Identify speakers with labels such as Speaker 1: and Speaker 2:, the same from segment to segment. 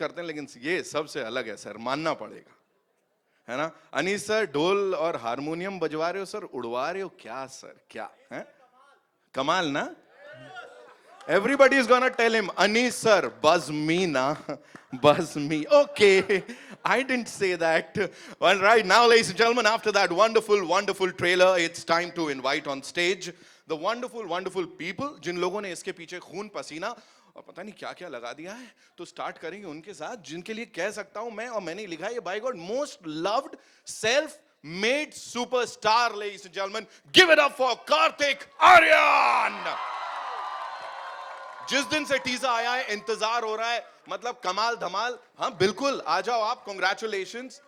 Speaker 1: करते हैं, लेकिन ये सबसे अलग है सर, मानना पड़ेगा, है ना। अनीस सर ढोल और हारमोनियम बजवा रहे हो सर, उड़वा रहे हो क्या सर, क्या है, कमाल ना। Everybody is gonna tell him, Anis sir, buzz me na, buzz me. Okay, I didn't say that. All right, now ladies and gentlemen, after that wonderful, wonderful trailer, it's time to invite on stage the wonderful, wonderful people जिन लोगों ने इसके पीछे खून पसीना और पता नहीं क्या क्या लगा दिया है। तो स्टार्ट करेंगे उनके साथ जिनके लिए कह सकता हूं मैं, और मैंने लिखा है ये by God most loved self made superstar. Ladies and gentleman, give it up for Kartik Aaryan. जिस दिन से टीजर आया है इंतजार हो रहा है, मतलब कमाल धमाल। हाँ बिल्कुल, आ जाओ आप, कांग्रेचुलेशंस।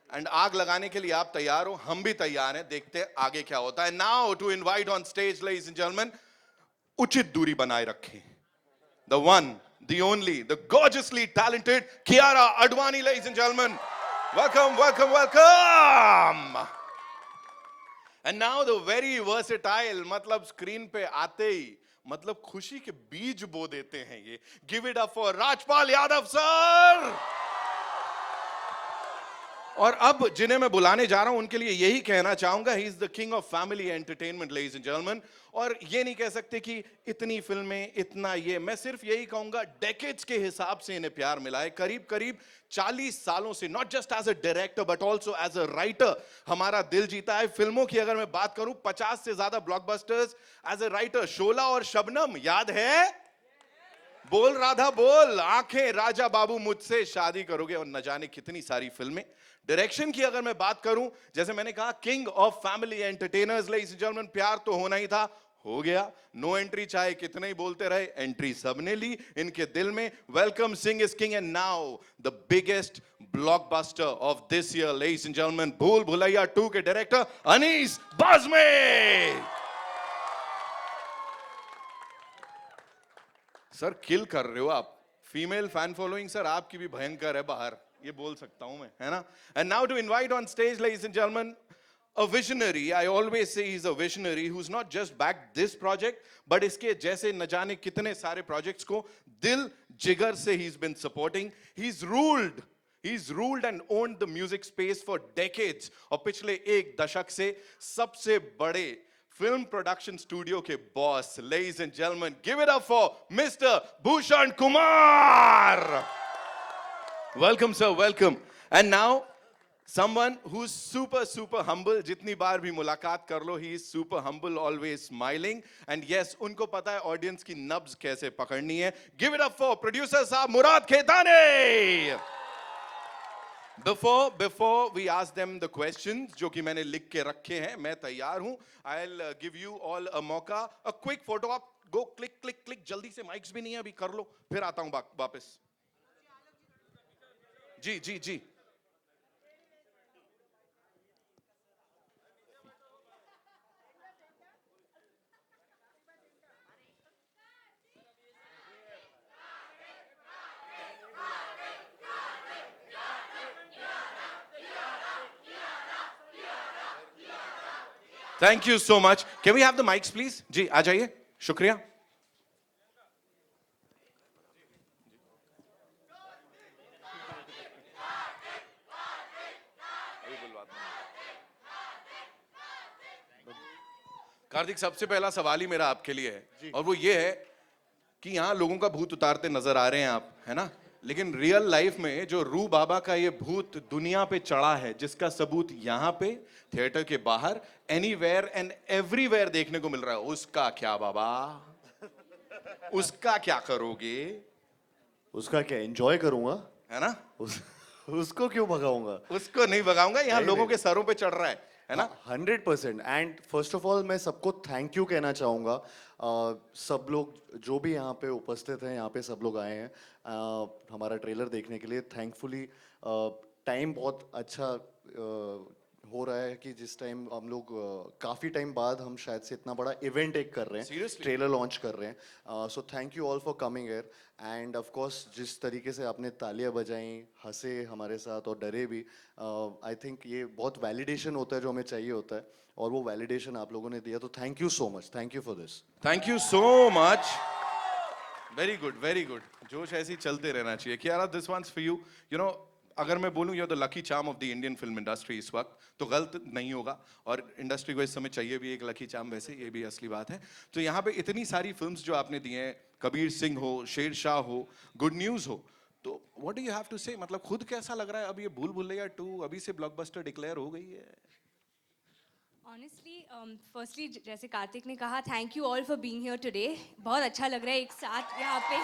Speaker 1: एंड आग लगाने के लिए आप तैयार हो, हम भी तैयार हैं, देखते हैं आगे क्या होता है। Now to invite on stage ladies and gentleman, उचित दूरी बनाए रखें, the one the only the gorgeously talented Kiara Advani. Ladies and gentleman, welcome welcome welcome. And now the very versatile, मतलब स्क्रीन पे आते ही मतलब खुशी के बीज बो देते हैं ये। Give it up for Rajpal Yadav sir. और अब जिन्हें मैं बुलाने जा रहा हूं उनके लिए यही कहना चाहूंगा, ही is the king of family entertainment ladies and gentleman. और ये नहीं कह सकते कि इतनी फिल्में, इतना ये, मैं सिर्फ यही कहूंगा डेकेड्स के हिसाब से इन्हें प्यार मिला है। करीब करीब 40 सालों से, not just as a director but also as a writer हमारा दिल जीता है। फिल्मों की अगर मैं बात करूं, 50 से ज्यादा ब्लॉकबस्टर्स एज अ राइटर। शोला और शबनम याद है? बोल राधा बोल, आंखें राजा बाबू मुझसे शादी करोगे, और न जाने कितनी सारी फिल्में। डायरेक्शन की अगर मैं बात करूं, जैसे मैंने कहा king of family entertainers ladies and gentleman, प्यार तो होना ही था, हो गया। नो एंट्री चाहे कितने ही बोलते रहे, एंट्री सबने ली इनके दिल में। Welcome Singh is king, and now the biggest blockbuster of this year ladies and gentleman, भूल भुलैया 2 के डायरेक्टर अनीस बाज़मी। सर किल कर रहे हो आप, फीमेल फैन फॉलोइंग सर आपकी भी भयंकर है बाहर, ये बोल सकता हूं मैं, है ना। And now to invite on stage ladies and gentleman, a visionary, I always say he's a visionary who's not just backed this project but इसके जैसे न जाने कितने सारे प्रोजेक्ट्स को दिल जिगर से he's been supporting. He's ruled and owned the music space for decades, और पिछले एक दशक से सबसे बड़े फिल्म प्रोडक्शन स्टूडियो के boss. Ladies and gentleman, give it up for mister Bhushan Kumar. Welcome sir, welcome. And now someone who's super humble, जितनी बार भी मुलाकात कर लो, he is super humble, always smiling, and yes, उनको पता है ऑडियंस की नब्ज कैसे पकड़नी है। Give it up for producer साहब मुराद Khetani. Before we ask them the questions जो कि मैंने लिख के रखे हैं, मैं तैयार हूं। I'll give you all a मौका, a quick photo, आप go click जल्दी से, माइक्स भी नहीं है अभी, कर लो, फिर आता हूं वापस। जी जी जी। Thank you so much. Can we have the mics please? जी आ जाइए, शुक्रिया। कार्तिक, सबसे पहला सवाल ही मेरा आपके लिए है, और वो ये है कि यहाँ लोगों का भूत उतारते नजर आ रहे हैं आप, है ना, लेकिन रियल लाइफ में जो रू बाबा का ये भूत दुनिया पे चढ़ा है, जिसका सबूत यहाँ पे, थिएटर के बाहर, एनीवेयर एंड एवरीवेयर देखने को मिल रहा है, उसका क्या बाबा? उसका क्या करोगे?
Speaker 2: उसका क्या एंजॉय करूंगा,
Speaker 1: है ना।
Speaker 2: उसको क्यों भगाऊंगा?
Speaker 1: उसको नहीं भगाऊंगा, यहाँ लोगों के सरों पे चढ़ रहा है ना।
Speaker 2: 100%। एंड फर्स्ट ऑफ ऑल मैं सबको थैंक यू कहना चाहूँगा। सब लोग जो भी यहाँ पे उपस्थित हैं, यहाँ पे सब लोग आए हैं हमारा ट्रेलर देखने के लिए। थैंकफुली टाइम बहुत अच्छा हो रहा है कि जिस टाइम हम लोग काफ़ी टाइम बाद हम शायद से इतना बड़ा इवेंट एक कर रहे हैं,
Speaker 1: Seriously?
Speaker 2: ट्रेलर लॉन्च कर रहे हैं। So thank you all for coming here. End of course जिस तरीके से आपने तालियां बजाई, हंसे हमारे साथ और डरे भी, आई थिंक ये बहुत वैलिडेशन होता है जो हमें चाहिए होता है, और वो वैलिडेशन आप लोगों ने दिया, तो thank you so much. Thank you for this.
Speaker 1: Thank you so much. Very good जोश ऐसे ही चलते रहना चाहिए। Kiara, this one's for you. You know, अगर मैं बोलूं you are the lucky charm of the Indian film industry इस वक्त, तो गलत नहीं होगा। और इंडस्ट्री को इस समय चाहिए भी एक लकी चार्म, वैसे ये भी असली बात है। तो यहाँ पे इतनी सारी फिल्म्स जो आपने दी हैं, कबीर सिंह हो, शेरशाह हो, गुड न्यूज हो, तो what do you have to say? मतलब खुद कैसा लग रहा है अब ये भूल भुलैया 2 अभी से ब्लॉकबस्टर डिक्लेयर हो गई है?
Speaker 3: ऑनेस्टली फर्स्टली जैसे कार्तिक ने कहा, thank you all for being here today. बहुत अच्छा लग रहा है एक साथ यहाँ पे।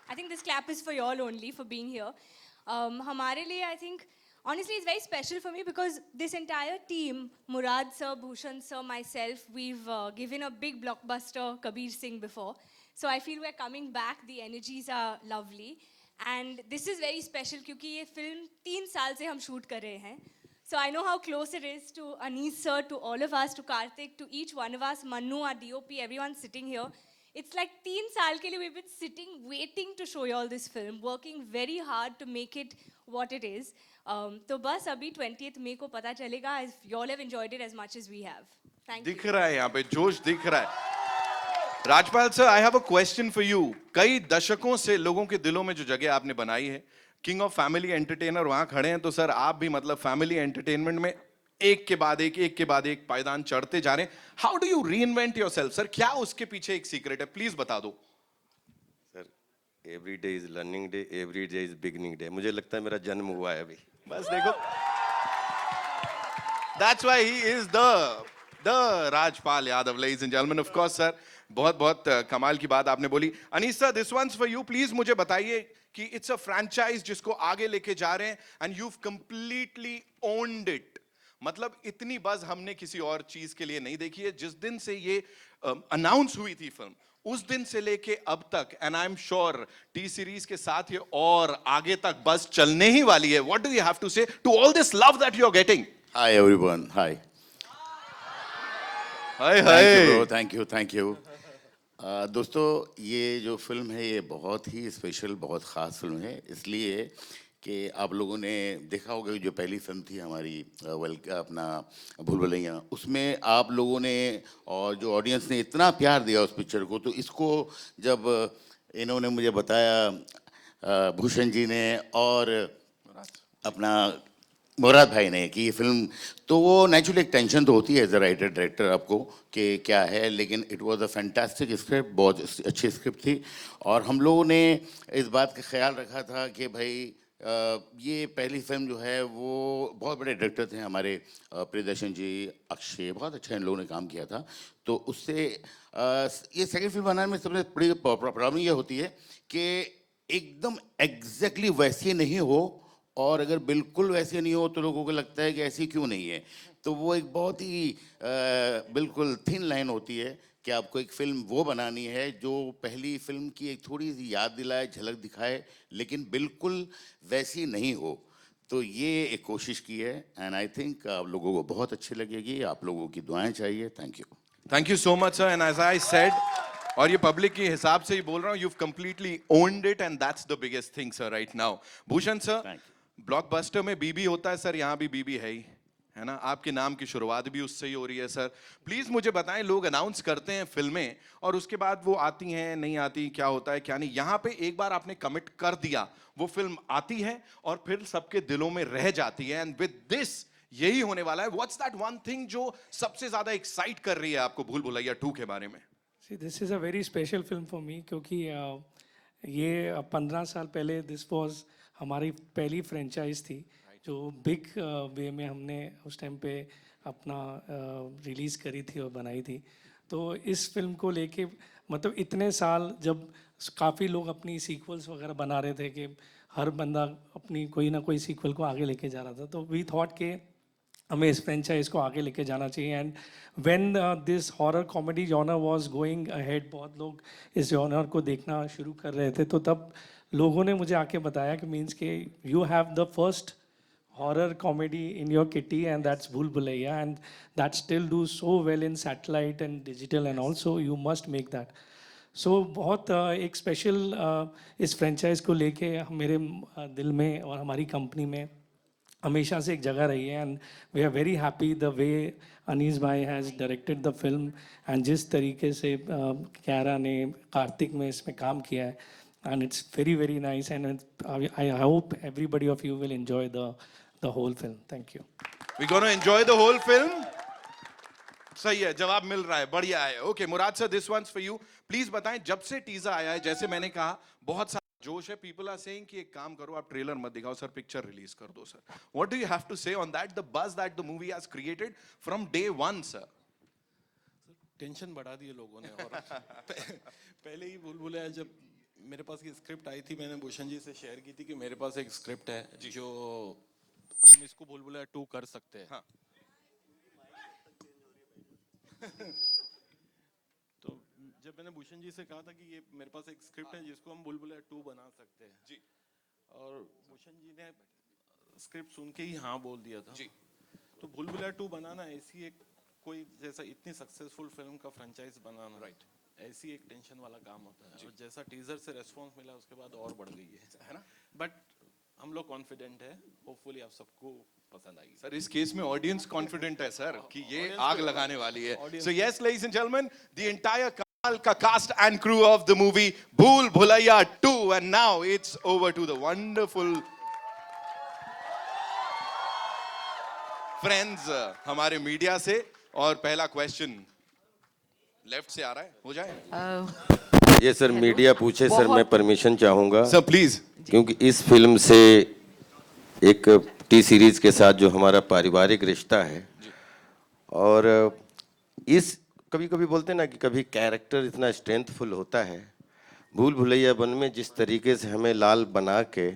Speaker 3: I think this clap is for all only for being here. हमारे लिए I think honestly it's very special for me because this entire team, Murad sir, Bhushan sir, myself, we've given a big blockbuster Kabir Singh before, so I feel we're coming back. The energies are lovely and this is very special क्योंकि ये film 3 साल से हम shoot कर रहे हैं। So I know how close it is to Anis sir, to all of us, to Karthik, to each one of us, Manu, our DOP, everyone sitting here. It's like 3 साल के लिए we've been sitting, waiting to show you all this film, working very hard to make it what it is. तो बस अभी 20th May को पता चलेगा if you all have enjoyed it as much as we have. Thank you.
Speaker 1: दिख रहा है यहाँ पे जोश, दिख रहा है। Rajpal sir, I have a question for you. कई दशकों से लोगों के दिलों में जो जगह आपने बनाई है, किंग ऑफ फैमिली एंटरटेनर वहां खड़े हैं, तो सर आप भी मतलब फैमिली एंटरटेनमेंट में एक के बाद एक पायदान चढ़ते जा रहे हैं। How do you reinvent yourself sir? क्या उसके पीछे एक सीक्रेट है, प्लीज बता दो
Speaker 4: sir. Every day is learning day, every day is beginning day. मुझे लगता है मेरा जन्म हुआ है अभी।
Speaker 1: बस देखो, that's why he is the Rajpal Yadav, ladies and gentleman. Of course sir, बहुत बहुत कमाल की बात आपने बोली। Anees sir, this one's for you. Please मुझे बताइए कि इट्स अ फ्रैंचाइज जिसको आगे लेके जा रहे हैं and you completely owned it. मतलब इतनी बज हमने किसी और चीज के लिए नहीं देखी है। जिस दिन से ये अनाउंस हुई थी फिल्म, उस दिन से लेके अब तक, and I am sure T series के साथ ये और आगे तक बस चलने ही वाली है। What do you have to say to all this love that you are getting?
Speaker 5: Hi everyone. Hi.
Speaker 1: Hi
Speaker 5: Thank you
Speaker 1: hi.
Speaker 5: bro. Thank you. दोस्तों, ये जो फिल्म है ये बहुत ही स्पेशल, बहुत ख़ास फिल्म है, इसलिए कि आप लोगों ने देखा होगा कि जो पहली फिल्म थी हमारी अपना भूल भुलैया, उसमें आप लोगों ने और जो ऑडियंस ने इतना प्यार दिया उस पिक्चर को, तो इसको जब इन्होंने मुझे बताया भूषण जी ने और अपना मुराद भाई ने कि ये फिल्म, तो वो नेचुरली एक टेंशन तो होती है एज अ राइटर डायरेक्टर आपको कि क्या है, लेकिन it was a fantastic script, बहुत अच्छी स्क्रिप्ट थी। और हम लोगों ने इस बात का ख्याल रखा था कि भाई ये पहली फिल्म जो है वो बहुत बड़े डायरेक्टर थे हमारे प्रियदर्शन जी, अक्षय, बहुत अच्छा इन लोगों ने काम किया था। तो उससे ये सेकंड फिल्म बनाने में सबसे बड़ी प्रॉब्लम ये होती है कि एकदम एग्जैक्टली वैसी नहीं हो, और अगर बिल्कुल वैसे नहीं हो तो लोगों को लगता है कि ऐसी क्यों नहीं है। तो वो एक बहुत ही बिल्कुल थिन लाइन होती है कि आपको एक फिल्म वो बनानी है जो पहली फिल्म की एक थोड़ी सी याद दिलाए, झलक दिखाए, लेकिन बिल्कुल वैसी नहीं हो। तो ये एक कोशिश की है एंड आई थिंक आप लोगों को बहुत अच्छी लगेगी। आप लोगों की दुआएं चाहिए।
Speaker 1: Thank you so much sir. And as I said, और ये पब्लिक के हिसाब से ही बोल रहा हूँ, you've completely owned it and that's the biggest thing sir right now. Bhushan sir, blockbuster में बीबी होता है सर, यहाँ भी बीबी है ही, है ना? आपके नाम की शुरुआत भी उससे ही हो रही है सर। प्लीज मुझे बताएं, लोग अनाउंस करते हैं फिल्में और उसके बाद वो आती हैं, नहीं आती, क्या होता है क्या नहीं। यहाँ पे एक बार आपने कमिट कर दिया, वो फिल्म आती है और फिर सबके दिलों में रह जाती है। एंड विद दिस यही होने वाला है। व्हाट्स दैट वन थिंग जो सबसे ज्यादा एक्साइट कर रही है आपको भूल भुलैया 2 के बारे में?
Speaker 6: See, this is a very special film for me क्योंकि ये 15 साल पहले दिस वाज हमारी पहली फ्रेंचाइज थी जो बिग वे में हमने उस टाइम पे अपना रिलीज़ करी थी और बनाई थी। तो इस फिल्म को लेके मतलब इतने साल जब काफ़ी लोग अपनी सीक्वल्स वगैरह बना रहे थे कि हर बंदा अपनी कोई ना कोई सीक्वल को आगे लेके जा रहा था, तो वी थॉट के हमें इस फ्रेंचाइज को आगे लेके जाना चाहिए। And when this horror comedy genre was going ahead, बहुत लोग इस जॉनर को देखना शुरू कर रहे थे, तो तब लोगों ने मुझे आके बताया कि मीन्स के you have the first horror comedy in your kitty and that's Bhool Bhulaiyaa, and that still do so well in satellite and digital and also you must make that. So बहुत एक स्पेशल इस फ्रेंचाइज को लेके मेरे दिल में और हमारी कंपनी में हमेशा से एक जगह रही है, and we are very happy the way Anees भाई has directed the film, and जिस तरीके से क्यारा ने कार्तिक में इसमें काम किया है, and it's very very nice, and I hope everybody of you will enjoy the whole film. Thank you.
Speaker 1: We gonna enjoy the whole film. सही है, जवाब मिल रहा है, बढ़िया है. Okay Murad sir, this one's for you. Please बताएं, जब से टीजर आया है, जैसे मैंने कहा, बहुत सारा जोश है. पीपल आर सेइंग कि एक काम करो, आप ट्रेलर मत दिखाओ सर, पिक्चर रिलीज कर दो sir. What do you have to say on that, the buzz that the movie has created from day one sir?
Speaker 7: Tension बढ़ा दिए लोगों ने. और पहले ही भूल भुलैया जब मेरे पास ये स्क्रिप्ट आई थी, मैंने भूषण जी से शेयर की थी कि मेरे पास एक स्क्रिप्ट है जो हम इसको भूल भुलैया 2 कर सकते हैं.
Speaker 1: हाँ.
Speaker 7: तो जब मैंने भूषण जी से कहा था कि ये मेरे पास एक स्क्रिप्ट है जिसको हम भूल भुलैया 2 बना सकते हैं
Speaker 1: जी.
Speaker 7: और भूषण जी ने स्क्रिप्ट सुन के ही हाँ बोल दिया था
Speaker 1: जी.
Speaker 7: तो भूल भुलैया 2 बनाना ऐसी एक कोई जैसा इतनी सक्सेसफुल फिल्म का फ्रेंचाइज बनाना,
Speaker 1: राइट,
Speaker 7: ऐसी एक टेंशन वाला काम होता है. और जैसा टीजर से रेस्पॉन्स मिला उसके बाद और बढ़ गई है
Speaker 1: ना?
Speaker 7: बट हम लोग कॉन्फिडेंट है, होपफुली आप सबको पसंद आएगी.
Speaker 1: सर इस केस में ऑडियंस कॉन्फिडेंट है सर कि ये
Speaker 7: Audience
Speaker 1: आग
Speaker 7: को-
Speaker 1: लगाने वाली है.
Speaker 7: Audience
Speaker 1: so yes ladies and gentleman, the entire कमाल का cast and crew of the movie Bhool Bhulaiyaa 2, and now it's over to the wonderful friends हमारे मीडिया से. और पहला क्वेश्चन लेफ्ट से आ रहा है, हो जाए
Speaker 4: ये सर मीडिया पूछे सर, मैं परमिशन चाहूँगा
Speaker 1: सर प्लीज.
Speaker 4: क्योंकि इस फिल्म से एक टी सीरीज के साथ जो हमारा पारिवारिक रिश्ता है, और इस कभी कभी बोलते हैं ना कि कभी कैरेक्टर इतना स्ट्रेंथफुल होता है. भूल भुलैया 1 में जिस तरीके से हमें लाल बना के